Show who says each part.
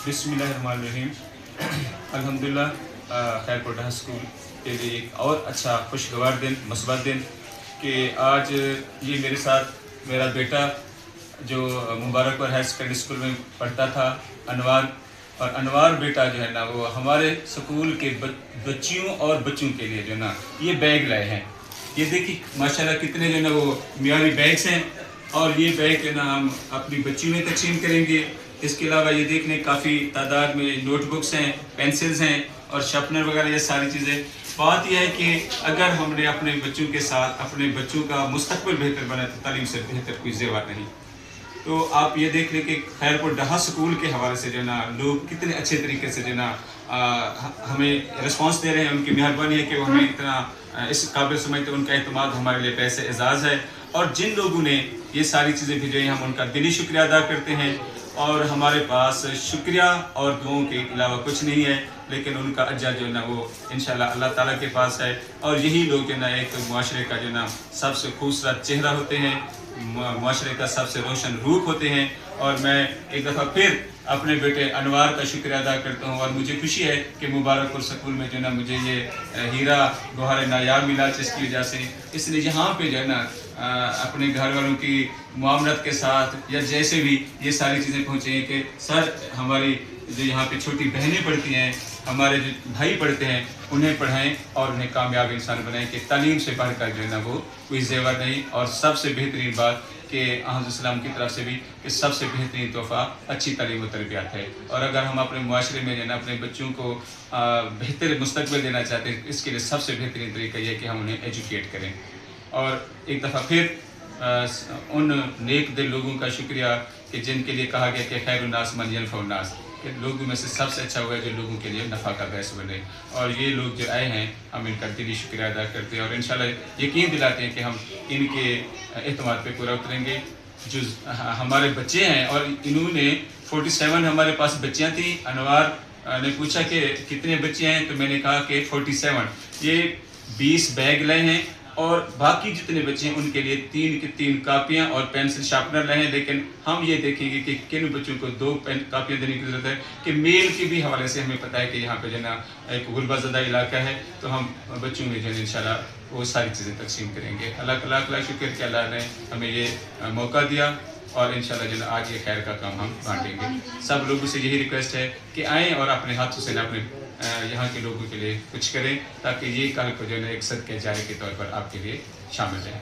Speaker 1: बिस्मिल्लाहिर्रहमानिर्रहीम। अल्हम्दुलिल्लाह खैरपुर ढाका स्कूल के लिए एक और अच्छा खुशगवार दिन, मस्बत दिन कि आज ये मेरे साथ मेरा बेटा जो मुबारकपुर हायर सेकेंडरी स्कूल में पढ़ता था, अनवार, और अनवार बेटा जो है ना वो हमारे स्कूल के बच्चियों और बच्चों के लिए जो है ना ये बैग लाए हैं। ये देखिए माशाल्लाह कितने जो है ना वो मियारी बैग्स हैं, और ये बैग जो है ना हम अपनी बच्चियों में तकसीम करेंगे। इसके अलावा ये देखने काफ़ी तादाद में नोटबुक्स हैं, पेंसिल्स हैं और शार्पनर वगैरह, ये सारी चीज़ें। बात यह है कि अगर हमने अपने बच्चों के साथ अपने बच्चों का मुस्तकबिल बेहतर बनाया तो तालीम से बेहतर कोई ज़ेवर नहीं। तो आप ये देख लें कि खैरपुर ढाका स्कूल के हवाले से जो है ना लोग कितने अच्छे तरीके से जो है ना हमें रिस्पांस दे रहे हैं। उनकी मेहरबानी है कि वो हमें इतना इस काबिल समझते हैं, उनका एतमाद हमारे लिए पैसे एजाज़ है। और जिन लोगों ने ये सारी चीज़ें भेजी हम उनका दिली शुक्रिया अदा करते हैं। और हमारे पास शुक्रिया और दुआओं के अलावा कुछ नहीं है, लेकिन उनका अजर जो है ना वो इंशाल्लाह अल्लाह ताला के पास है। और यही लोग जो है ना एक मुआशरे का जो है ना सबसे खूबसूरत चेहरा होते हैं, मुआशरे का सबसे रोशन रूप होते हैं। और मैं एक दफ़ा फिर अपने बेटे अनवार का शुक्रिया अदा करता हूँ। और मुझे खुशी है कि मुबारकपुर स्कूल में जो है ना मुझे ये हीरा गौहर नायाब मिला, जिसकी वजह से इसलिए यहाँ पे जो है ना अपने घर वालों की मुआमलत के साथ या जैसे भी ये सारी चीज़ें पहुँची हैं कि सर हमारी जो यहाँ पे छोटी बहनें पढ़ती हैं, हमारे जो भाई पढ़ते हैं, उन्हें पढ़ाएं और उन्हें कामयाब इंसान बनाएं कि तालीम से बढ़कर जो है ना वो कोई ज़ेवर नहीं। और सबसे बेहतरीन बात कि सलाम की तरफ से भी कि सबसे बेहतरीन तोहफ़ा अच्छी तालीम और तरबियत है। और अगर हम अपने मुआशरे में जो है ना अपने बच्चों को बेहतर मुस्तकबिल देना चाहते हैं, इसके लिए सबसे बेहतरीन तरीका यह है कि हम उन्हें एजुकेट करें। और एक दफ़ा फिर उन नेक दिल लोगों का शुक्रिया कि जिनके लिए कहा गया कि खैरुन्नास मन यनफ़उन्नास, कि लोगों में से सबसे अच्छा हुआ है जो लोगों के लिए नफ़ा का बायस बने। और ये लोग जो आए हैं हम इनका दिली शुक्रिया अदा करते हैं और इंशाल्लाह यकीन दिलाते हैं कि हम इनके एतमाद पे पूरा उतरेंगे। जो हमारे बच्चे हैं, और इन्होंने 47 हमारे पास बच्चियाँ थी। अनवार ने पूछा कि कितने बच्चे हैं, तो मैंने कहा कि 47। ये 20 बैग लाए हैं और बाकी जितने बच्चे हैं उनके लिए 3 की 3 कापियाँ और पेंसिल शार्पनर लाए हैं। लेकिन हम ये देखेंगे कि किन बच्चों को 2 कापियाँ देने की ज़रूरत है। कि मेल के भी हवाले से हमें पता है कि यहाँ पे जो ना एक गुरबाज़दा इलाका है, तो हम बच्चों में जो है इंशाल्लाह वो सारी चीज़ें तकसीम करेंगे। अल्लाह लाख शुक्र कि अल्लाह ने हमें ये मौका दिया और इंशाल्लाह जो आज ये खैर का काम हम बांटेंगे। सब लोगों से यही रिक्वेस्ट है कि आएँ और अपने हाथों से ना अपने यहाँ के लोगों के लिए कुछ करें, ताकि ये कल को जो है एक सदक़े जारिया के तौर पर आपके लिए शामिल रहे।